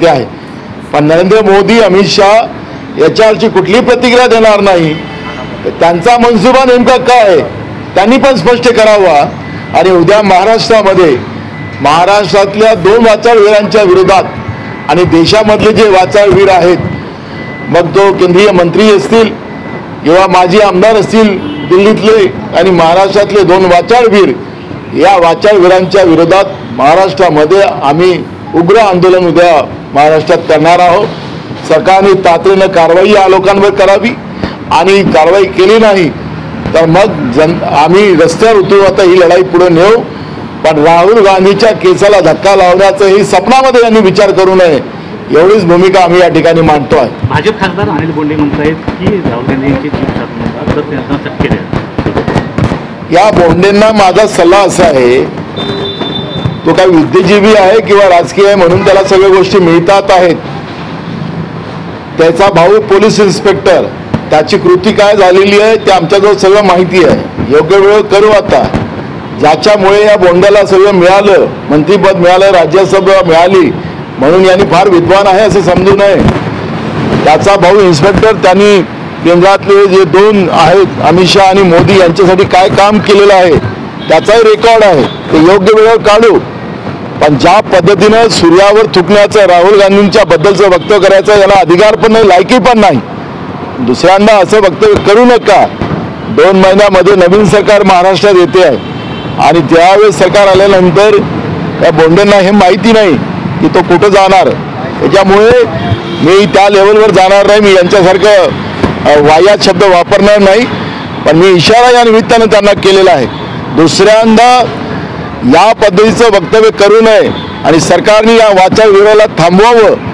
ते आहे, पण नरेंद्र मोदी अमित शाह याच्यावरची कुठली प्रतिक्रिया देणार नाही. त्यांचा मनसुबा नेमका काय आहे त्यांनी पण स्पष्ट करावा. आणि उद्या महाराष्ट्रातल्या 2 वाचाळवीरांच्या विरोधात आणि देशामधले जे वाचाळवीर आहेत, मग तो केंद्रीय मंत्री असतील किंवा माजी आमदार असतील दिल्लीतले आणि महाराष्ट्रातले 2 वाचाळवीर, या वाचाळवीरांच्या विरोधात महाराष्ट्रामध्ये आम्ही उग्र आंदोलन उद्या महाराष्ट्रात करणार आहोत. सरकारने तातडीनं कारवाई या लोकांवर करावी आणि कारवाई केली नाही तर मग आम्ही रस्त्यावर उतरू. आता ही लढाई पुढे नेऊ, पण राहुल गांधीच्या केसाला धक्का लावण्याचं ही स्वप्नामध्ये यांनी विचार करू नये, एवढीच भूमिका आम्ही या ठिकाणी मांडतो आहे. भाजप खासदार अनिल बोंडे म्हणतायत की राहुल गांधींची तर त्यांना चटके द्या. या बोंडेंना माझा सल्ला असा आहे, तो काही विद्याजीवी आहे किंवा राजकीय आहे म्हणून त्याला सगळ्या गोष्टी मिळतात आहेत. त्याचा भाऊ पोलीस इन्स्पेक्टर, त्याची कृती काय झालेली आहे ते आमच्याजवळ सगळं माहिती आहे. योग्य वेळ करू. आता ज्याच्यामुळे या बोंड्याला सगळं मिळालं, मंत्रीपद मिळालं, राज्यसभा मिळाली म्हणून यांनी फार विद्वान आहे असं समजू नये. त्याचा भाऊ इन्स्पेक्टर, त्यांनी केंद्रातले जे 2 आहेत अमित शाह आणि मोदी यांच्यासाठी काय काम केलेलं आहे त्याचाही रेकॉर्ड आहे, ते योग्य वेळेवर काढू. पण ज्या पद्धतीनं सूर्यावर थुकण्याचं, राहुल गांधींच्या बद्दलचं वक्तव्य करायचं याला अधिकार पण नाही, लायकी पण नाही. दुसऱ्यांदा असं वक्तव्य करू नका. 2 महिन्यामध्ये नवीन सरकार महाराष्ट्रात येते आहे आणि त्यावेळेस सरकार आल्यानंतर या बोंडेंना हे माहिती नाही की तो कुठं जाणार. त्याच्यामुळे मी त्या लेवलवर जाणार नाही. मी यांच्यासारखं वाह्यात शब्द वापरणार नाही, पण मी इशारा या निमित्तानं त्यांना केलेला आहे. दुसऱ्यांदा या पद्धतीचं वक्तव्य करू नये आणि सरकारने या वाचाळवीराला थांबवावं